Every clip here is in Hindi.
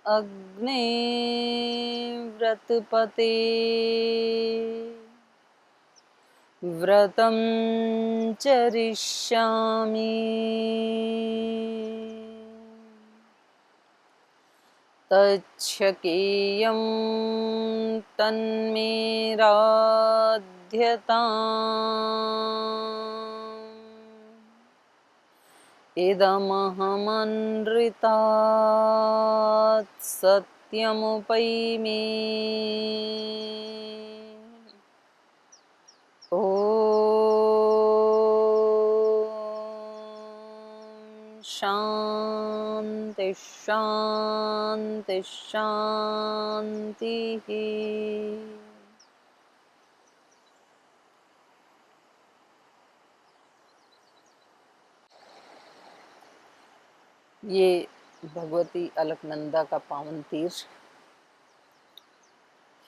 अग्ने व्रतपते व्रतं चरिष्यामि तच्छकेयं तन्मे राध्यताम् इदमहमनृतात् सत्यमुपैमि ॐ शान्ति शान्ति शान्तिः। ये भगवती अलकनंदा का पावन तीर्थ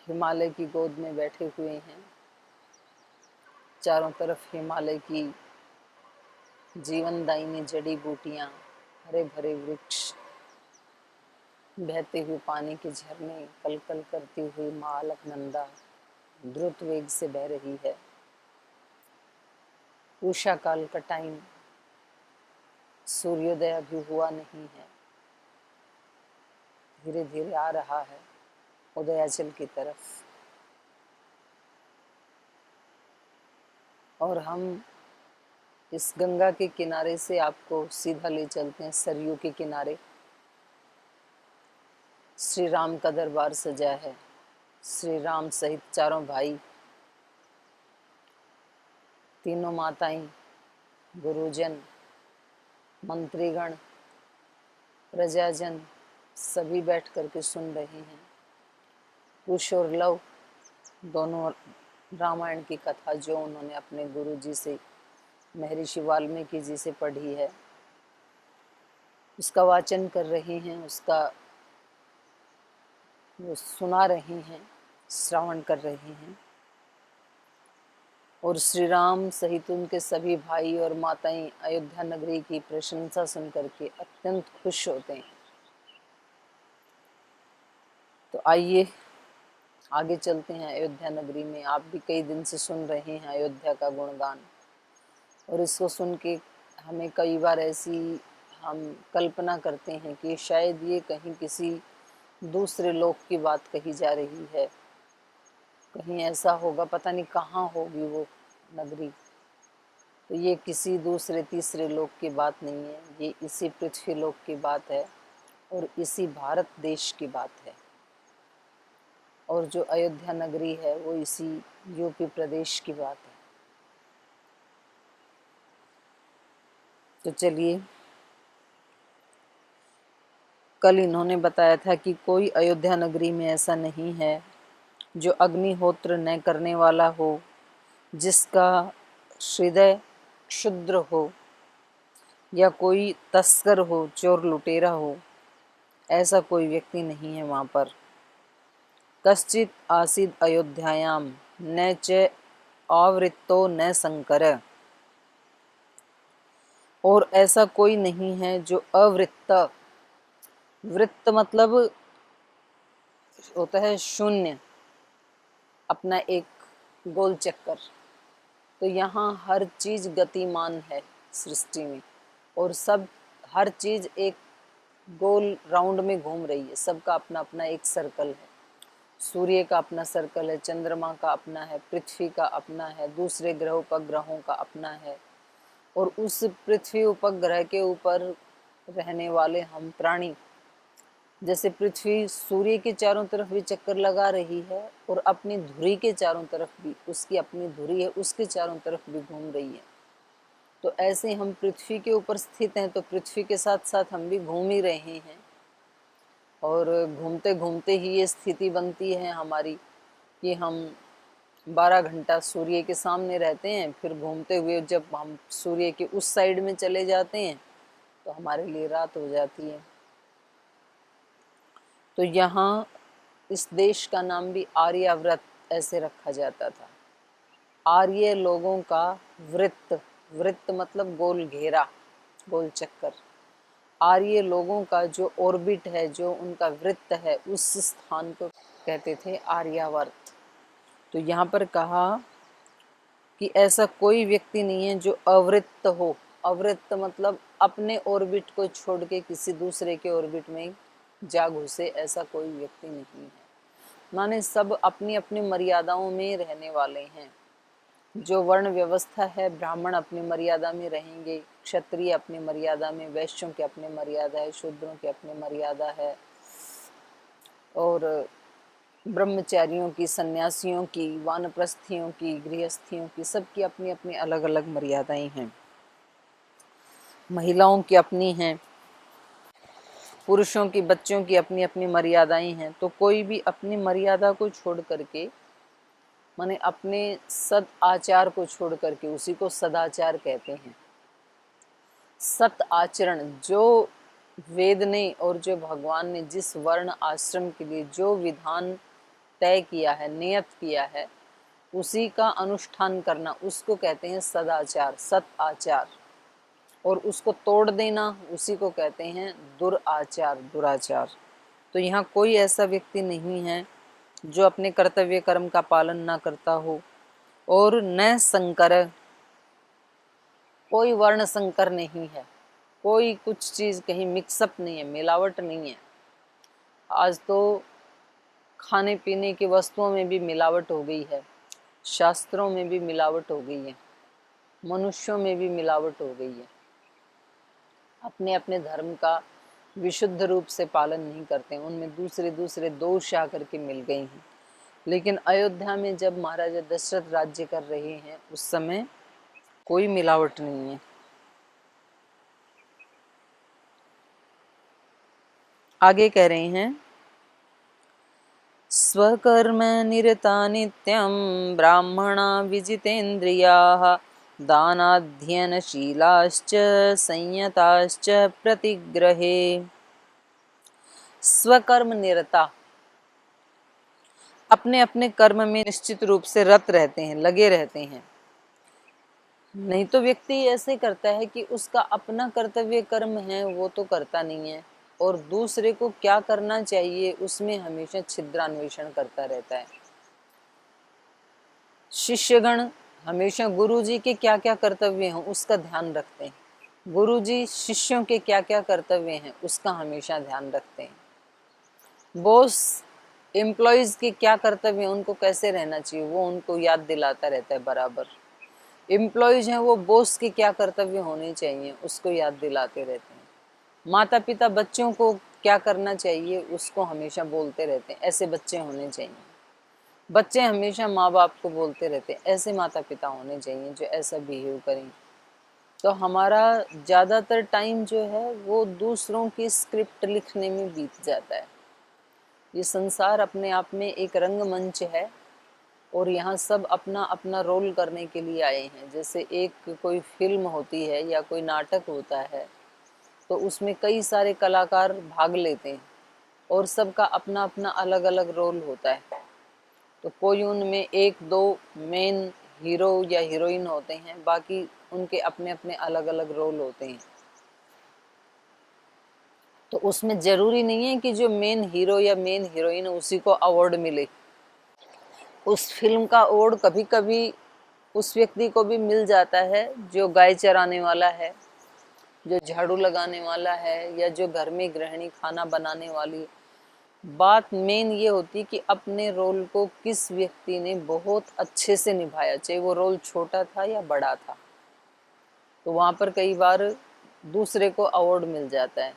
हिमालय की गोद में बैठे हुए हैं। चारों तरफ हिमालय की जीवनदायिनी जड़ी बूटियां, हरे भरे वृक्ष, बहते हुए पानी के झरने, कलकल करती हुई माँ अलकनंदा द्रुत वेग से बह रही है। उषा काल का टाइम, सूर्योदय अभी हुआ नहीं है, धीरे धीरे आ रहा है उदयाचल की तरफ। और हम इस गंगा के किनारे से आपको सीधा ले चलते हैं सरयू के किनारे। श्री राम का दरबार सजा है। श्री राम सहित चारों भाई, तीनों माताएं, गुरुजन, मंत्रीगण, प्रजाजन सभी बैठ करके सुन रहे हैं। कुश और लव दोनों रामायण की कथा जो उन्होंने अपने गुरु जी से, महर्षि वाल्मीकि जी से पढ़ी है, उसका वाचन कर रहे हैं, उसका वो सुना रहे हैं, श्रवण कर रहे हैं। और श्री राम सहित उनके सभी भाई और माताएं अयोध्या नगरी की प्रशंसा सुन करके अत्यंत खुश होते हैं। तो आइए आगे चलते हैं अयोध्या नगरी में। आप भी कई दिन से सुन रहे हैं अयोध्या का गुणगान, और इसको सुन के हमें कई बार ऐसी हम कल्पना करते हैं कि शायद ये कहीं किसी दूसरे लोक की बात कही जा रही है, कहीं ऐसा होगा, पता नहीं कहाँ होगी वो नगरी। तो ये किसी दूसरे तीसरे लोक की बात नहीं है, ये इसी पृथ्वी लोक की बात है और इसी भारत देश की बात है। और जो अयोध्या नगरी है वो इसी यूपी प्रदेश की बात है। तो चलिए, कल इन्होंने बताया था कि कोई अयोध्या नगरी में ऐसा नहीं है जो अग्निहोत्र न करने वाला हो, जिसका हृदय क्षुद्र हो, या कोई तस्कर हो, चोर लुटेरा हो। ऐसा कोई व्यक्ति नहीं है वहाँ पर। कश्चित आसीद अयोध्यायाम न च आवृत्तो न संकर। और ऐसा कोई नहीं है जो अवृत्त, वृत्त मतलब होता है शून्य, अपना एक गोल चक्कर। तो यहाँ हर चीज गतिमान है सृष्टि में, और सब हर चीज एक गोल राउंड में घूम रही है। सबका अपना अपना एक सर्कल है। सूर्य का अपना सर्कल है, चंद्रमा का अपना है, पृथ्वी का अपना है, दूसरे ग्रह उपग्रहों का अपना है। और उस पृथ्वी उपग्रह के ऊपर रहने वाले हम प्राणी, जैसे पृथ्वी सूर्य के चारों तरफ भी चक्कर लगा रही है और अपनी धुरी के चारों तरफ भी, उसकी अपनी धुरी है, उसके चारों तरफ भी घूम रही है। तो ऐसे हम पृथ्वी के ऊपर स्थित हैं, तो पृथ्वी के साथ साथ हम भी घूम ही रहे हैं। और घूमते घूमते ही ये स्थिति बनती है हमारी कि हम 12 घंटा सूर्य के सामने रहते हैं, फिर घूमते हुए जब हम सूर्य के उस साइड में चले जाते हैं तो हमारे लिए रात हो जाती है। तो यहाँ इस देश का नाम भी आर्याव्रत ऐसे रखा जाता था। आर्य लोगों का वृत्त, वृत्त मतलब गोल घेरा, गोल चक्कर। आर्य लोगों का जो ऑर्बिट है, जो उनका वृत्त है, उस स्थान को कहते थे आर्यावर्त। तो यहाँ पर कहा कि ऐसा कोई व्यक्ति नहीं है जो अवृत्त हो। अवृत्त मतलब अपने ऑर्बिट को छोड़ के किसी दूसरे के ऑर्बिट में जा घुसे, ऐसा कोई व्यक्ति नहीं है। माने सब अपनी अपनी मर्यादाओं में रहने वाले हैं। जो वर्ण व्यवस्था है, ब्राह्मण अपनी मर्यादा में रहेंगे, क्षत्रिय अपनी मर्यादा में, वैश्यों की अपनी मर्यादा है, शूद्रों की अपनी मर्यादा है, और ब्रह्मचारियों की, सन्यासियों की, वानप्रस्थियों की, गृहस्थियों की, सबकी अपनी अपनी अलग अलग मर्यादाएं हैं। महिलाओं की अपनी हैं, पुरुषों की, बच्चों की अपनी अपनी मर्यादाएं हैं। तो कोई भी अपनी मर्यादा को छोड़ करके, माने अपने सद आचार को छोड़ करके, उसी को सदाचार कहते हैं। सत आचरण, जो वेद ने और जो भगवान ने जिस वर्ण आश्रम के लिए जो विधान तय किया है, नियत किया है, उसी का अनुष्ठान करना, उसको कहते हैं सदाचार, सत आचार। और उसको तोड़ देना, उसी को कहते हैं दुराचार, दुराचार। तो यहाँ कोई ऐसा व्यक्ति नहीं है जो अपने कर्तव्य कर्म का पालन ना करता हो। और न संकर, कोई वर्ण संकर नहीं है, कोई कुछ चीज कहीं मिक्सअप नहीं है, मिलावट नहीं है। आज तो खाने पीने की वस्तुओं में भी मिलावट हो गई है, शास्त्रों में भी मिलावट हो गई है, मनुष्यों में भी मिलावट हो गई है। अपने अपने धर्म का विशुद्ध रूप से पालन नहीं करते, उनमें दूसरे दूसरे दोष आकर के मिल गए हैं। लेकिन अयोध्या में जब महाराजा दशरथ राज्य कर रहे हैं, उस समय कोई मिलावट नहीं है। आगे कह रहे हैं, स्वकर्म निरता नित्यं ब्राह्मणा विजितेन्द्रियाः दानाध्ययनशीलाश्च संयताश्च प्रतिग्रहे। स्वकर्म निरता, अपने अपने कर्म में निश्चित रूप से रत रहते हैं, लगे रहते हैं। नहीं तो व्यक्ति ऐसे करता है कि उसका अपना कर्तव्य कर्म है वो तो करता नहीं है, और दूसरे को क्या करना चाहिए उसमें हमेशा छिद्रान्वेषण करता रहता है। शिष्यगण हमेशा गुरुजी के क्या क्या कर्तव्य हैं उसका ध्यान रखते हैं, गुरुजी शिष्यों के क्या क्या कर्तव्य हैं उसका हमेशा ध्यान रखते हैं। बॉस एम्प्लॉयज के क्या कर्तव्य हैं, उनको कैसे रहना चाहिए, वो उनको याद दिलाता रहता है बराबर। एम्प्लॉयज हैं, वो बॉस के क्या कर्तव्य होने चाहिए उसको याद दिलाते रहते हैं। माता पिता बच्चों को क्या करना चाहिए उसको हमेशा बोलते रहते हैं, ऐसे बच्चे होने चाहिए। बच्चे हमेशा माँ बाप को बोलते रहते हैं, ऐसे माता पिता होने चाहिए जो ऐसा बिहेव करें। तो हमारा ज़्यादातर टाइम जो है वो दूसरों की स्क्रिप्ट लिखने में बीत जाता है। ये संसार अपने आप में एक रंगमंच है, और यहाँ सब अपना अपना रोल करने के लिए आए हैं। जैसे एक कोई फिल्म होती है या कोई नाटक होता है, तो उसमें कई सारे कलाकार भाग लेते हैं, और सबका अपना अपना अलग अलग रोल होता है। तो कोई उनमें एक दो मेन हीरो या हीरोइन होते हैं, बाकी उनके अपने अपने अलग अलग रोल होते हैं। तो उसमें जरूरी नहीं है कि जो मेन हीरो या मेन हीरोइन उसी को अवार्ड मिले। उस फिल्म का अवार्ड कभी कभी उस व्यक्ति को भी मिल जाता है जो गाय चराने वाला है, जो झाड़ू लगाने वाला है, या जो घर में गृहिणी खाना बनाने वाली। बात मेन ये होती कि अपने रोल को किस व्यक्ति ने बहुत अच्छे से निभाया, चाहे वो रोल छोटा था या बड़ा था, तो वहां पर कई बार दूसरे को अवार्ड मिल जाता है।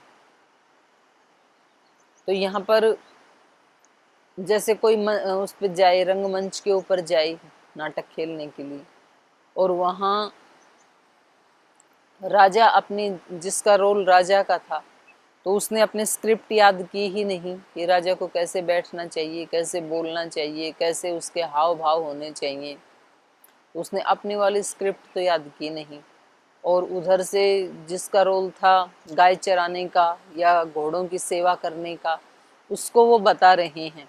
तो यहाँ पर जैसे कोई उस पर जाए, रंगमंच के ऊपर जाए नाटक खेलने के लिए, और वहाँ राजा अपनी, जिसका रोल राजा का था, तो उसने अपने स्क्रिप्ट याद की ही नहीं कि राजा को कैसे बैठना चाहिए, कैसे बोलना चाहिए, कैसे उसके हाव भाव होने चाहिए। उसने अपनी वाली स्क्रिप्ट तो याद की नहीं, और उधर से जिसका रोल था गाय चराने का या घोड़ों की सेवा करने का, उसको वो बता रहे हैं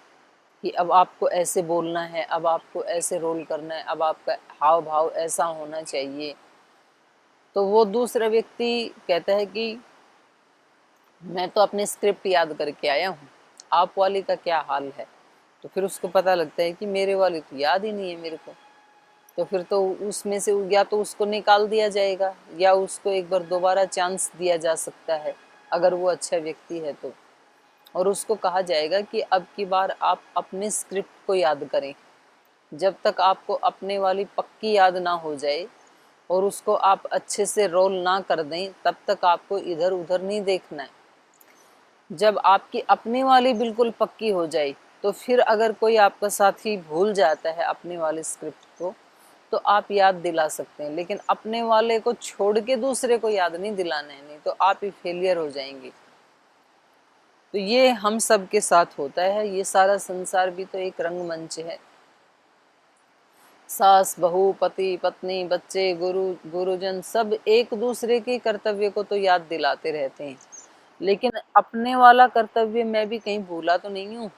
कि अब आपको ऐसे बोलना है, अब आपको ऐसे रोल करना है, अब आपका हाव भाव ऐसा होना चाहिए। तो वो दूसरा व्यक्ति कहता है कि मैं तो अपनी स्क्रिप्ट याद करके आया हूँ, आप वाली का क्या हाल है। तो फिर उसको पता लगता है कि मेरे वाली तो याद ही नहीं है मेरे को। तो फिर तो उसमें से या तो उसको निकाल दिया जाएगा या उसको एक बार दोबारा चांस दिया जा सकता है, अगर वो अच्छा व्यक्ति है तो। और उसको कहा जाएगा कि अब की बार आप अपने स्क्रिप्ट को याद करें। जब तक आपको अपने वाली पक्की याद ना हो जाए और उसको आप अच्छे से रोल ना कर दें, तब तक आपको इधर उधर नहीं देखना है। जब आपकी अपने वाली बिल्कुल पक्की हो जाए, तो फिर अगर कोई आपका साथी भूल जाता है अपने वाले स्क्रिप्ट को, तो आप याद दिला सकते हैं, लेकिन अपने वाले को छोड़ के दूसरे को याद नहीं दिलाना है, नहीं तो आप ही फेलियर हो जाएंगे। तो ये हम सब के साथ होता है। ये सारा संसार भी तो एक रंगमंच है। सास बहू, पति पत्नी, बच्चे, गुरुजन सब एक दूसरे के कर्तव्य को तो याद दिलाते रहते हैं, लेकिन अपने वाला कर्तव्य मैं भी कहीं भूला तो नहीं हूँ,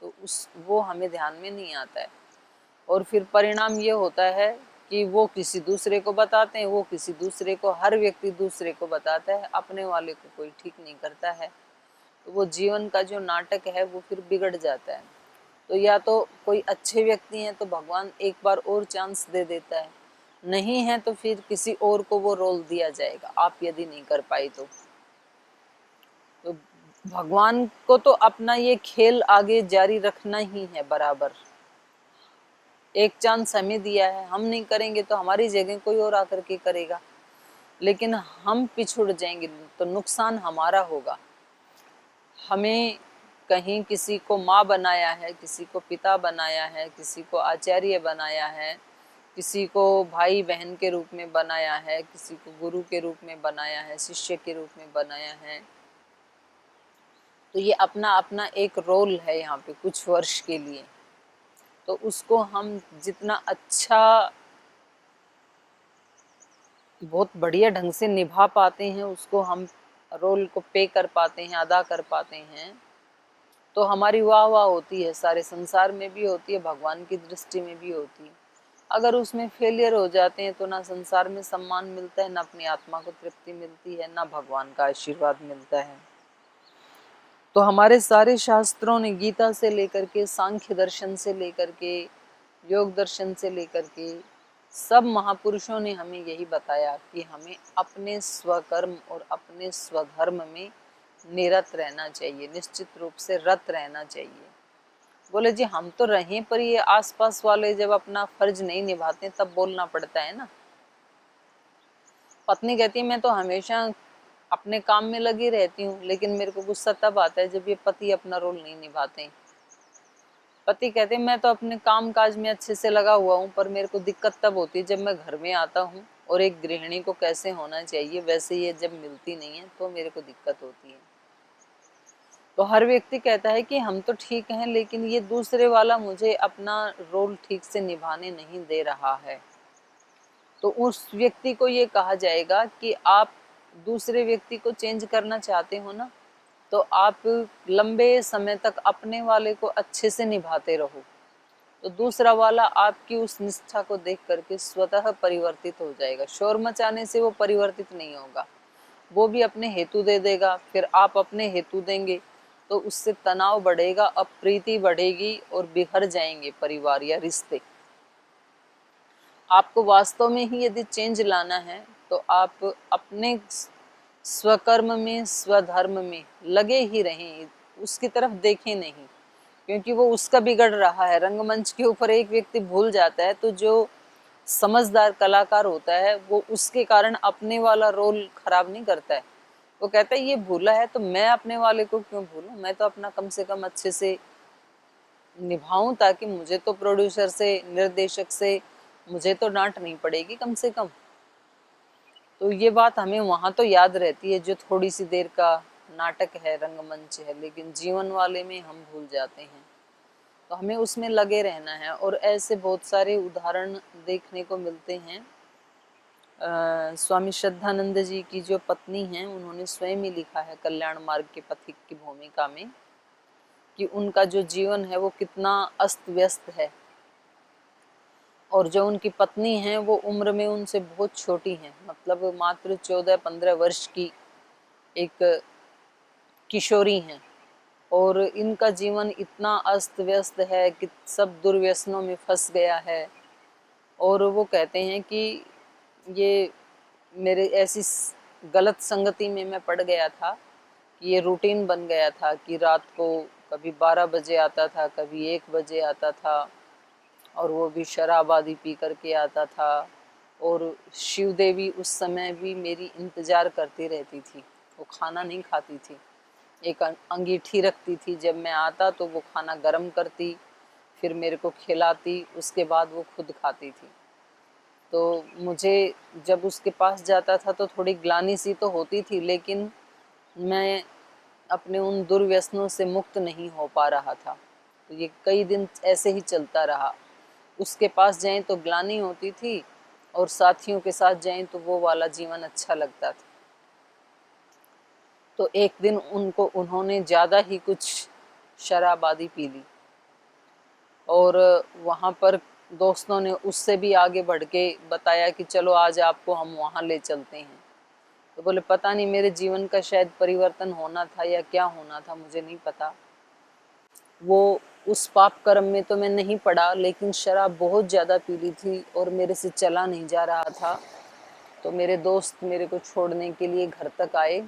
तो उस वो हमें ध्यान में नहीं आता है। और फिर परिणाम ये होता है कि वो किसी दूसरे को बताते हैं, वो किसी दूसरे को, हर व्यक्ति दूसरे को बताता है, अपने वाले को कोई ठीक नहीं करता है। तो वो जीवन का जो नाटक है वो फिर बिगड़ जाता है। तो या तो कोई अच्छे व्यक्ति हैं तो भगवान एक बार और चांस दे देता है, नहीं है तो फिर किसी और को वो रोल दिया जाएगा, आप यदि नहीं कर पाए तो भगवान को तो अपना ये खेल आगे जारी रखना ही है बराबर। एक चांस हमें दिया है, हम नहीं करेंगे तो हमारी जगह कोई और आकर के करेगा, लेकिन हम पिछुड़ जाएंगे तो नुकसान हमारा होगा। हमें कहीं किसी को माँ बनाया है, किसी को पिता बनाया है, किसी को आचार्य बनाया है, किसी को भाई बहन के रूप में बनाया है, किसी को गुरु के रूप में बनाया है, शिष्य के रूप में बनाया है। तो ये अपना अपना एक रोल है यहाँ पे कुछ वर्ष के लिए। तो उसको हम जितना अच्छा, बहुत बढ़िया ढंग से निभा पाते हैं, उसको हम रोल को पे कर पाते हैं, अदा कर पाते हैं, तो हमारी वाह वाह होती है, सारे संसार में भी होती है, भगवान की दृष्टि में भी होती है। अगर उसमें फेलियर हो जाते हैं तो ना संसार में सम्मान मिलता है, ना अपनी आत्मा को तृप्ति मिलती है, ना भगवान का आशीर्वाद मिलता है। तो हमारे सारे शास्त्रों ने, गीता से लेकर के, सांख्य दर्शन से लेकर के, योग दर्शन से लेकर के, सब महापुरुषों ने हमें यही बताया कि हमें अपने स्वकर्म और अपने स्वधर्म में निरत रहना चाहिए, निश्चित रूप से रत रहना चाहिए। बोले जी हम तो रहें, पर ये आसपास वाले जब अपना फर्ज नहीं निभाते तब बोलना पड़ता है ना। पत्नी कहती है मैं तो हमेशा अपने काम में लगी रहती हूँ, लेकिन मेरे को गुस्सा तब आता है जब ये पति अपना रोल नहीं निभाते। पति कहते हैं मैं तो अपने काम काज में अच्छे से लगा हुआ हूँ, पर मेरे को दिक्कत तब होती है जब मैं घर में आता हूँ और एक गृहिणी को कैसे होना चाहिए वैसे ये जब मिलती नहीं है तो मेरे को दिक्कत होती है। तो हर व्यक्ति कहता है कि हम तो ठीक हैं, लेकिन ये दूसरे वाला मुझे अपना रोल ठीक से निभाने नहीं दे रहा है। तो उस व्यक्ति को ये कहा जाएगा कि आप दूसरे व्यक्ति को चेंज करना चाहते हो ना, तो आप लंबे समय तक अपने वाले को अच्छे से निभाते रहो, तो दूसरा वाला आपकी उस निष्ठा को देख करके स्वतः परिवर्तित हो जाएगा। शोर मचाने से वो परिवर्तित नहीं होगा, वो भी अपने हेतु दे देगा, फिर आप अपने हेतु देंगे, तो उससे तनाव बढ़ेगा, अप्रीति बढ़ेगी और बिखर जाएंगे परिवार या रिश्ते। आपको वास्तव में ही यदि चेंज लाना है तो आप अपने स्वकर्म में, स्वधर्म में लगे ही रहें, उसकी तरफ देखें नहीं, क्योंकि वो उसका बिगड़ रहा है। रंगमंच के ऊपर एक व्यक्ति भूल जाता है तो जो समझदार कलाकार होता है वो उसके कारण अपने वाला रोल खराब नहीं करता है। वो कहता है ये भूला है तो मैं अपने वाले को क्यों भूलूं, मैं तो अपना कम से कम अच्छे से निभाऊं, ताकि मुझे तो प्रोड्यूसर से, निर्देशक से मुझे तो डांट नहीं पड़ेगी कम से कम। तो ये बात हमें वहां तो याद रहती है जो थोड़ी सी देर का नाटक है, रंगमंच है, लेकिन जीवन वाले में हम भूल जाते हैं। तो हमें उसमें लगे रहना है। और ऐसे बहुत सारे उदाहरण देखने को मिलते हैं। स्वामी श्रद्धानंद जी की जो पत्नी हैं, उन्होंने स्वयं ही लिखा है कल्याण मार्ग के पथिक की भूमिका में कि उनका जो जीवन है वो कितना अस्त व्यस्त है, और जो उनकी पत्नी हैं वो उम्र में उनसे बहुत छोटी हैं, मतलब मात्र 14-15 वर्ष की एक किशोरी हैं और इनका जीवन इतना अस्त व्यस्त है कि सब दुर्व्यसनों में फंस गया है। और वो कहते हैं कि ये मेरे ऐसी गलत संगति में मैं पड़ गया था कि ये रूटीन बन गया था कि रात को कभी 12 बजे आता था, कभी 1 बजे आता था, और वो भी शराब आदि पी करके आता था। और शिव देवी उस समय भी मेरी इंतज़ार करती रहती थी, वो खाना नहीं खाती थी। एक अंगीठी रखती थी, जब मैं आता तो वो खाना गर्म करती, फिर मेरे को खिलाती, उसके बाद वो खुद खाती थी। तो मुझे जब उसके पास जाता था तो थोड़ी ग्लानि सी तो होती थी, लेकिन मैं अपने उन दुर्व्यसनों से मुक्त नहीं हो पा रहा था। तो ये कई दिन ऐसे ही चलता रहा। उसके पास जाएं तो ग्लानि होती थी और साथियों के साथ जाएं तो वो वाला जीवन अच्छा लगता था। तो एक दिन उन्होंने ज़्यादा ही कुछ शराब आदि पी ली और वहाँ पर दोस्तों ने उससे भी आगे बढ़ के बताया कि चलो आज आपको हम वहाँ ले चलते हैं। तो बोले पता नहीं मेरे जीवन का शायद परिवर्तन होना था या क्या होना था, मुझे नहीं पता। वो उस पाप कर्म में तो मैं नहीं पड़ा, लेकिन शराब बहुत ज़्यादा पी ली थी और मेरे से चला नहीं जा रहा था। तो मेरे दोस्त मेरे को छोड़ने के लिए घर तक आए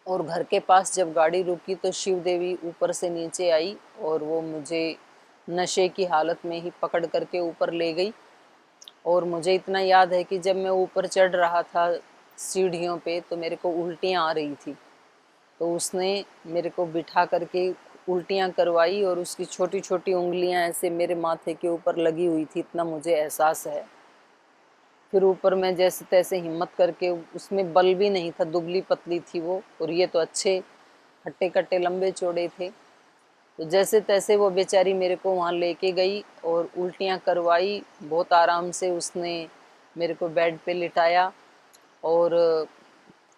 और घर के पास जब गाड़ी रुकी तो शिव देवी ऊपर से नीचे आई और वो मुझे नशे की हालत में ही पकड़ करके ऊपर ले गई। और मुझे इतना याद है कि जब मैं ऊपर चढ़ रहा था सीढ़ियों पे तो मेरे को उल्टियाँ आ रही थी। तो उसने मेरे को बिठा करके उल्टियाँ करवाई और उसकी छोटी छोटी उंगलियाँ ऐसे मेरे माथे के ऊपर लगी हुई थी, इतना मुझे एहसास है। फिर ऊपर मैं जैसे तैसे हिम्मत करके, उसमें बल भी नहीं था, दुबली पतली थी वो, और ये तो अच्छे हट्टे कट्टे लंबे चौड़े थे। तो जैसे तैसे वो बेचारी मेरे को वहाँ लेके गई और उल्टियाँ करवाई। बहुत आराम से उसने मेरे को बेड पे लिटाया और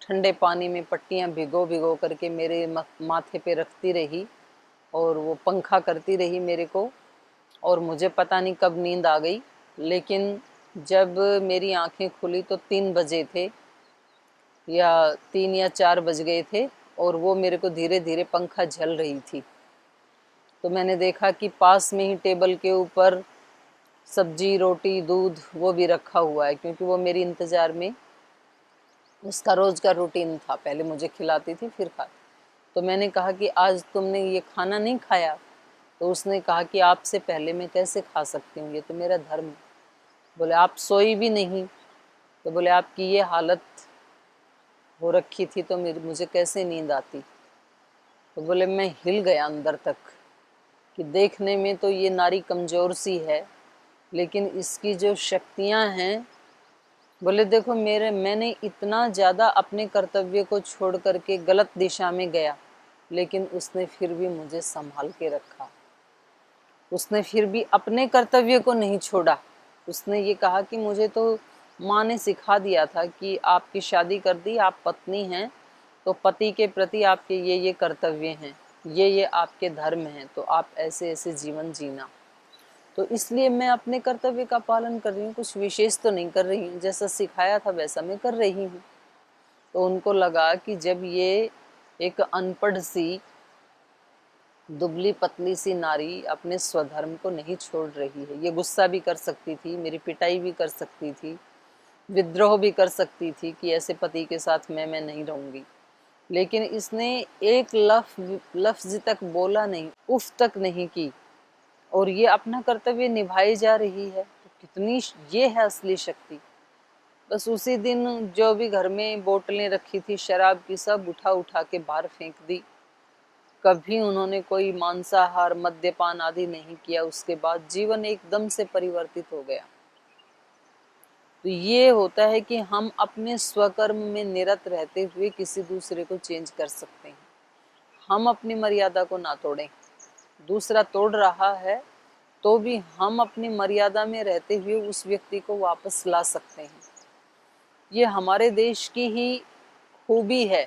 ठंडे पानी में पट्टियाँ भिगो भिगो करके मेरे माथे पे रखती रही और वो पंखा करती रही मेरे को। और मुझे पता नहीं कब नींद आ गई, लेकिन जब मेरी आंखें खुली तो 3 बजे थे या 3 या 4 बज गए थे और वो मेरे को धीरे धीरे पंखा झल रही थी। तो मैंने देखा कि पास में ही टेबल के ऊपर सब्जी रोटी दूध वो भी रखा हुआ है, क्योंकि वो मेरी इंतज़ार में उसका रोज़ का रूटीन था, पहले मुझे खिलाती थी फिर खाती। तो मैंने कहा कि आज तुमने ये खाना नहीं खाया? तो उसने कहा कि आपसे पहले मैं कैसे खा सकती हूँ, ये तो मेरा धर्म है। बोले आप सोई भी नहीं? तो बोले आपकी ये हालत हो रखी थी तो मुझे कैसे नींद आती? तो बोले मैं हिल गया अंदर तक कि देखने में तो ये नारी कमज़ोर सी है, लेकिन इसकी जो शक्तियाँ हैं। बोले देखो मैंने इतना ज़्यादा अपने कर्तव्य को छोड़ करके गलत दिशा में गया, लेकिन उसने फिर भी मुझे संभाल के रखा। उसने फिर भी अपने कर्तव्य को नहीं छोड़ा। उसने ये कहा कि मुझे तो माँ ने सिखा दिया था कि आपकी शादी कर दी, आप पत्नी हैं, तो पति के प्रति आपके ये कर्तव्य हैं, ये आपके धर्म हैं, तो आप ऐसे ऐसे जीवन जीना। तो इसलिए मैं अपने कर्तव्य का पालन कर रही हूँ, कुछ विशेष तो नहीं कर रही हूँ, जैसा सिखाया था वैसा मैं कर रही हूँ। तो उनको लगा कि जब ये एक अनपढ़ सी दुबली पतली सी नारी अपने स्वधर्म को नहीं छोड़ रही है, ये गुस्सा भी कर सकती थी, मेरी पिटाई भी कर सकती थी, विद्रोह भी कर सकती थी कि ऐसे पति के साथ मैं नहीं रहूँगी, लेकिन इसने एक लफ्ज तक बोला नहीं, उफ तक नहीं की, और ये अपना कर्तव्य निभाई जा रही है। तो कितनी ये है असली शक्ति। बस उसी दिन जो भी घर में बोतलें रखी थी शराब की, सब उठा उठा के बाहर फेंक दी। कभी उन्होंने कोई मांसाहार मद्यपान आदि नहीं किया। उसके बाद जीवन एकदम से परिवर्तित हो गया। तो ये होता है कि हम अपने स्वकर्म में निरत रहते हुए किसी दूसरे को चेंज कर सकते हैं। हम अपनी मर्यादा को ना तोड़ें, दूसरा तोड़ रहा है तो भी हम अपनी मर्यादा में रहते हुए उस व्यक्ति को वापस ला सकते हैं। ये हमारे देश की ही खूबी है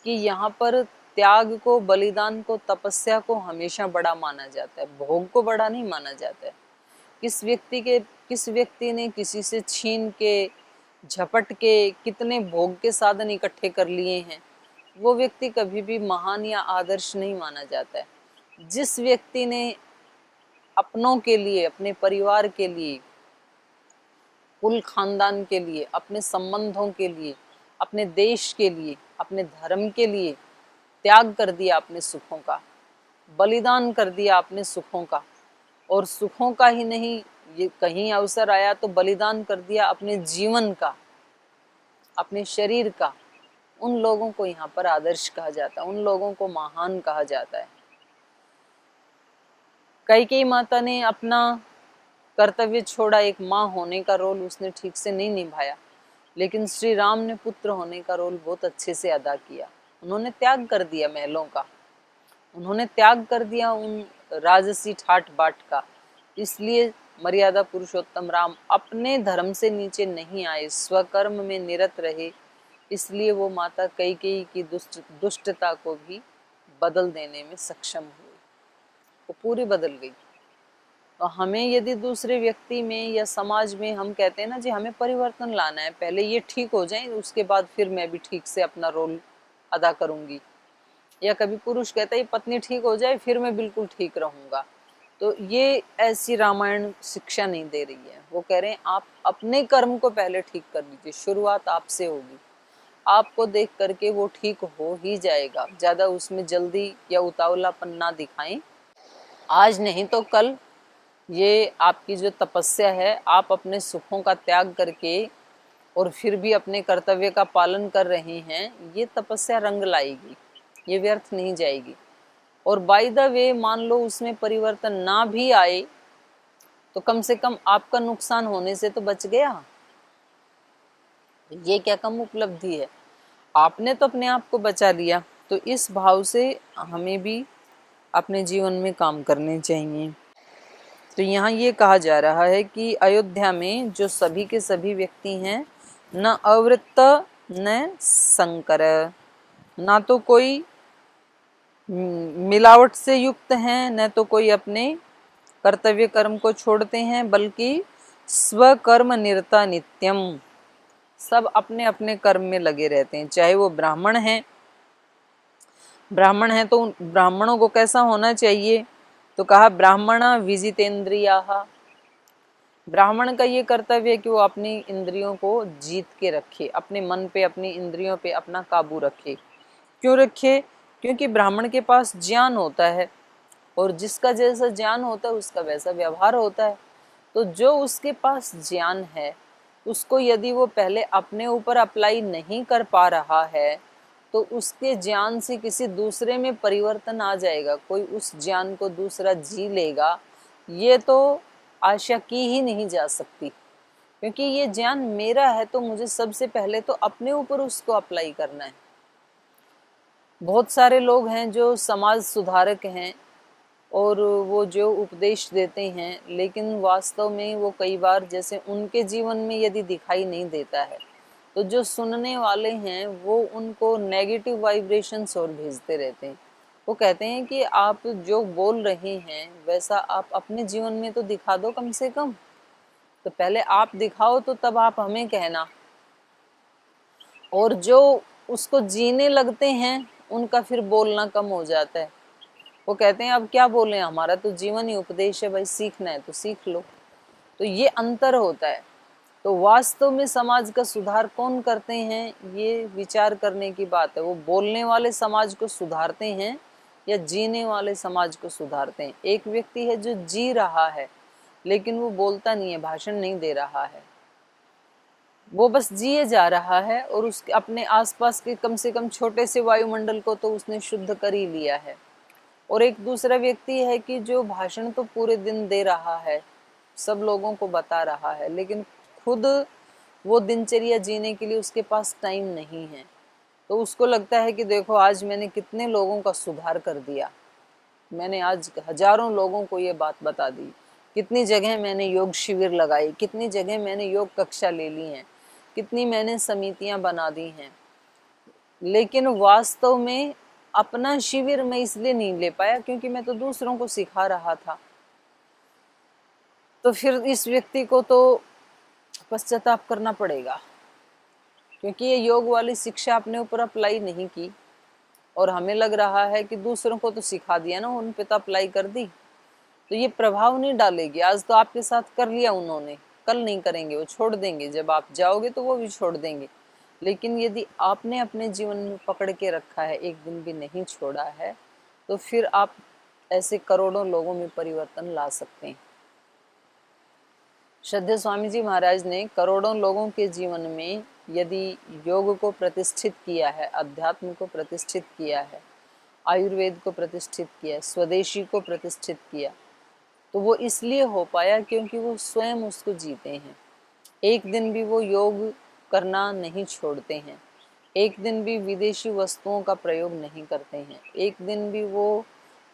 कि यहाँ पर त्याग को, बलिदान को, तपस्या को हमेशा बड़ा माना जाता है, भोग को बड़ा नहीं माना जाता है। किस व्यक्ति ने किसी से छीन के, झपट के कितने भोग के साधन इकट्ठे कर लिए हैं, वो व्यक्ति कभी भी महान या आदर्श नहीं माना जाता है। जिस व्यक्ति ने अपनों के लिए, अपने परिवार के लिए, कुल खानदान के लिए, अपने संबंधों के लिए, अपने देश के लिए, अपने धर्म के लिए त्याग कर दिया अपने सुखों का, बलिदान कर दिया अपने सुखों का, और सुखों का ही नहीं, ये कहीं अवसर आया तो बलिदान कर दिया अपने जीवन का, अपने शरीर का, उन लोगों को यहाँ पर आदर्श कहा जाता है, उन लोगों को महान कहा जाता है। कैकेयी माता ने अपना कर्तव्य छोड़ा, एक माँ होने का रोल उसने ठीक से नहीं निभाया, लेकिन श्री राम ने पुत्र होने का रोल बहुत अच्छे से अदा किया। उन्होंने त्याग कर दिया महलों का, उन्होंने त्याग कर दिया उन राजसी ठाट बाट का। इसलिए मर्यादा पुरुषोत्तम राम अपने धर्म से नीचे नहीं आए, स्वकर्म में निरत रहे। इसलिए वो माता कैकेयी की दुष्टता को भी बदल देने में सक्षम हुए, वो पूरी बदल गई। तो हमें यदि दूसरे व्यक्ति में या समाज में हम कहते हैं ना जी हमें परिवर्तन लाना है, पहले ये ठीक हो जाए उसके बाद फिर मैं भी ठीक से अपना रोल अदा करूंगी, या कभी पुरुष कहता है पत्नी ठीक हो जाए फिर मैं बिल्कुल ठीक रहूंगा, तो ये ऐसी रामायण शिक्षा नहीं दे रही है। वो कह रहे हैं आप अपने कर्म को पहले ठीक कर लीजिए, शुरुआत आपसे होगी, आपको देख करके वो ठीक हो ही जाएगा। ज्यादा उसमें जल्दी या उतावलापन ना दिखाएं, आज नहीं तो कल ये आपकी जो तपस्या है, आप अपने सुखों का त्याग करके और फिर भी अपने कर्तव्य का पालन कर रहे हैं, ये तपस्या रंग लाएगी, ये व्यर्थ नहीं जाएगी। और बाय द वे मान लो उसमें परिवर्तन ना भी आए तो कम से कम आपका नुकसान होने से तो बच गया। ये क्या कम उपलब्धि है, आपने तो अपने आप को बचा लिया। तो इस भाव से हमें भी अपने जीवन में काम करने चाहिए। तो यहाँ ये कहा जा रहा है कि अयोध्या में जो सभी के सभी व्यक्ति हैं, न अवृत्त न संकर, ना तो कोई मिलावट से युक्त हैं, न तो कोई अपने कर्तव्य कर्म को छोड़ते हैं, बल्कि स्वकर्म निरता नित्यम, सब अपने अपने कर्म में लगे रहते हैं। चाहे वो ब्राह्मण हैं, ब्राह्मण हैं तो ब्राह्मणों को कैसा होना चाहिए, तो कहा ब्राह्मण विजितेंद्रियाः, ब्राह्मण का ये कर्तव्य है कि वो अपनी इंद्रियों को जीत के रखे, अपने मन पे, अपनी इंद्रियों पे अपना काबू रखे। क्यों रखे, क्योंकि ब्राह्मण के पास ज्ञान होता है, और जिसका जैसा ज्ञान होता है उसका वैसा व्यवहार होता है। तो जो उसके पास ज्ञान है उसको यदि वो पहले अपने ऊपर अप्लाई नहीं कर पा रहा है तो उसके ज्ञान से किसी दूसरे में परिवर्तन आ जाएगा, कोई उस ज्ञान को दूसरा जी लेगा, ये तो आशा की ही नहीं जा सकती। क्योंकि ये ज्ञान मेरा है तो मुझे सबसे पहले तो अपने ऊपर उसको अप्लाई करना है। बहुत सारे लोग हैं जो समाज सुधारक हैं और वो जो उपदेश देते हैं, लेकिन वास्तव में वो कई बार जैसे उनके जीवन में यदि दिखाई नहीं देता है तो जो सुनने वाले हैं वो उनको नेगेटिव वाइब्रेशंस और भेजते रहते हैं। वो कहते हैं कि आप जो बोल रहे हैं वैसा आप अपने जीवन में तो दिखा दो कम से कम, तो पहले आप दिखाओ तो तब आप हमें कहना। और जो उसको जीने लगते हैं उनका फिर बोलना कम हो जाता है। वो कहते हैं अब क्या बोले, हमारा तो जीवन ही उपदेश है भाई, सीखना है तो सीख लो। तो ये अंतर होता है। तो वास्तव में समाज का सुधार कौन करते हैं, ये विचार करने की बात है। वो बोलने वाले समाज को सुधारते हैं या जीने वाले समाज को सुधारते हैं। एक व्यक्ति है जो जी रहा है लेकिन वो बोलता नहीं है, भाषण नहीं दे रहा है, वो बस जिए जा रहा है और उसके अपने आसपास के कम से कम छोटे से वायुमंडल को तो उसने शुद्ध कर ही लिया है। और एक दूसरा व्यक्ति है कि जो भाषण तो पूरे दिन दे रहा है, सब लोगों को बता रहा है, लेकिन खुद वो दिनचर्या जीने के लिए उसके पास टाइम नहीं है। तो उसको लगता है कि देखो आज मैंने कितने लोगों का सुधार कर दिया, मैंने आज हजारों लोगों को ये बात बता दी, कितनी जगह मैंने योग शिविर लगाई, कितनी जगह मैंने योग कक्षा ले ली हैं, कितनी मैंने समितियां बना दी हैं। लेकिन वास्तव में अपना शिविर मैं इसलिए नहीं ले पाया क्योंकि मैं तो दूसरों को सिखा रहा था। तो फिर इस व्यक्ति को तो पश्चाताप करना पड़ेगा, क्योंकि ये योग वाली शिक्षा अपने ऊपर अप्लाई नहीं की, और हमें लग रहा है कि दूसरों को तो सिखा दिया ना, उन पे तो अप्लाई कर दी, तो ये प्रभाव नहीं डालेगी। आज तो आपके साथ कर लिया उन्होंने, कल नहीं करेंगे, वो छोड़ देंगे। जब आप जाओगे तो वो भी छोड़ देंगे। लेकिन यदि आपने अपने जीवन में पकड़ के रखा है, एक दिन भी नहीं छोड़ा है, तो फिर आप ऐसे करोड़ों लोगों में परिवर्तन ला सकते हैं। श्रद्धेय स्वामी जी महाराज ने करोड़ों लोगों के जीवन में यदि योग को प्रतिष्ठित किया है, अध्यात्म को प्रतिष्ठित किया है, आयुर्वेद को प्रतिष्ठित किया, स्वदेशी को प्रतिष्ठित किया, तो वो इसलिए हो पाया क्योंकि वो स्वयं उसको जीते हैं। एक दिन भी वो योग करना नहीं छोड़ते हैं, एक दिन भी विदेशी वस्तुओं का प्रयोग नहीं करते हैं, एक दिन भी वो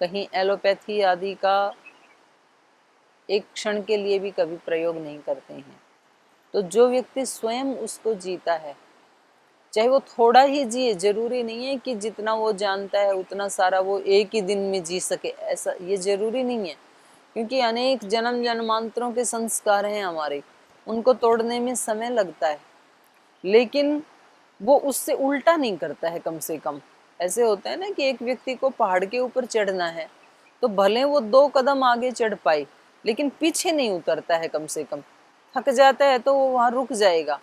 कहीं एलोपैथी आदि का एक क्षण के लिए भी कभी प्रयोग नहीं करते हैं। तो जो व्यक्ति स्वयं उसको जीता है, चाहे वो थोड़ा ही जिए, जरूरी नहीं है कि जितना वो जानता है उतना सारा वो एक ही दिन में जी सके, ऐसा ये जरूरी नहीं है। क्योंकि अनेक जन्म जन्मांतरों के संस्कार हैं हमारे, उनको तोड़ने में समय लगता है, लेकिन वो उससे उल्टा नहीं करता है। कम से कम ऐसे होता है ना कि एक व्यक्ति को पहाड़ के ऊपर चढ़ना है, तो भले वो 2 कदम आगे चढ़ पाए, लेकिन पीछे नहीं उतरता है। कम से कम थक जाता है तो वो वहां रुक जाएगा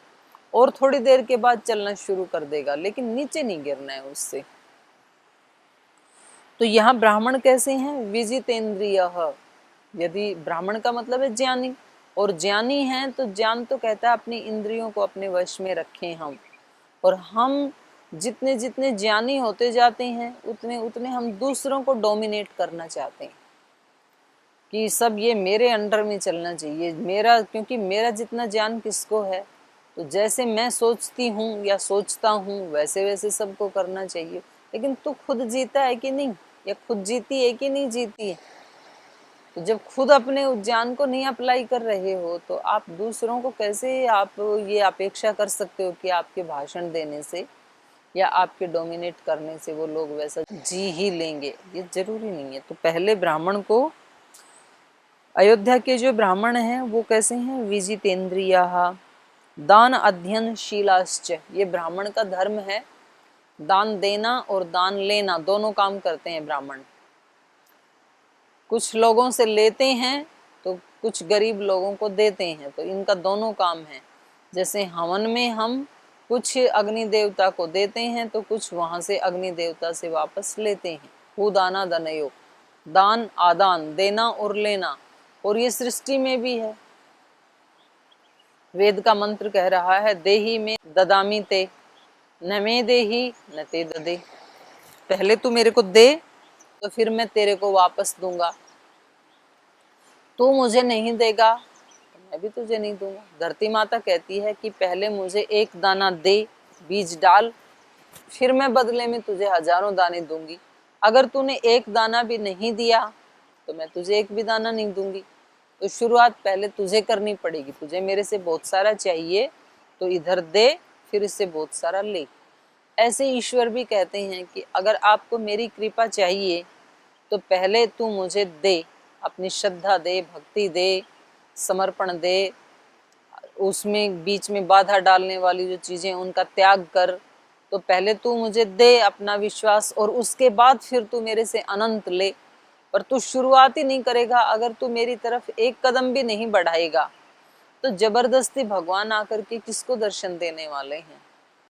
और थोड़ी देर के बाद चलना शुरू कर देगा, लेकिन नीचे नहीं गिरना है उससे। तो यहाँ ब्राह्मण कैसे हैं? विजितेंद्रियः। यदि ब्राह्मण का मतलब है ज्ञानी, और ज्ञानी हैं तो ज्ञान तो कहता है अपनी इंद्रियों को अपने वश में रखें हम। और हम जितने जितने ज्ञानी होते जाते हैं उतने उतने हम दूसरों को डोमिनेट करना चाहते हैं कि सब ये मेरे अंडर में चलना चाहिए, मेरा, क्योंकि मेरा जितना ज्ञान किसको है, तो जैसे मैं सोचती हूँ या सोचता हूँ वैसे वैसे सबको करना चाहिए। लेकिन तू खुद जीता है कि नहीं, या खुद जीती है कि नहीं जीती है? तो जब खुद अपने ज्ञान को नहीं अप्लाई कर रहे हो तो आप दूसरों को कैसे आप ये अपेक्षा कर सकते हो कि आपके भाषण देने से या आपके डोमिनेट करने से वो लोग वैसा जी ही लेंगे? ये जरूरी नहीं है। तो पहले ब्राह्मण को, अयोध्या के जो ब्राह्मण हैं वो कैसे हैं? विजितेंद्रियाः दान अध्ययन शीलाश्च। ये ब्राह्मण का धर्म है, दान देना और दान लेना दोनों काम करते हैं ब्राह्मण। कुछ लोगों से लेते हैं तो कुछ गरीब लोगों को देते हैं, तो इनका दोनों काम है। जैसे हवन में हम कुछ अग्नि देवता को देते हैं तो कुछ वहां से अग्नि देवता से वापस लेते हैं। हु दाना दनयो, दान आदान, देना और लेना। और ये सृष्टि में भी है। वेद का मंत्र कह रहा है देही में ददामी ते, न मे देही न ते ददे। पहले तू मेरे को दे तो फिर मैं तेरे को वापस दूंगा। तू मुझे नहीं देगा तो मैं भी तुझे नहीं दूंगा। धरती माता कहती है कि पहले मुझे एक दाना दे, बीज डाल, फिर मैं बदले में तुझे हजारों दाने दूंगी। अगर तूने एक दाना भी नहीं दिया तो मैं तुझे एक भी दाना नहीं दूंगी। तो शुरुआत पहले तुझे करनी पड़ेगी। तुझे मेरे से बहुत सारा चाहिए तो इधर दे, फिर इससे बहुत सारा ले। ऐसे ईश्वर भी कहते हैं कि अगर आपको मेरी कृपा चाहिए तो पहले तू मुझे दे, अपनी श्रद्धा दे, भक्ति दे, समर्पण दे, उसमें बीच में बाधा डालने वाली जो चीजें उनका त्याग कर। तो पहले तू मुझे दे अपना विश्वास, और उसके बाद फिर तू मेरे से अनंत ले। पर तू शुरुआत ही नहीं करेगा, अगर तू मेरी तरफ एक कदम भी नहीं बढ़ाएगा, तो जबरदस्ती भगवान आकर के किसको दर्शन देने वाले हैं?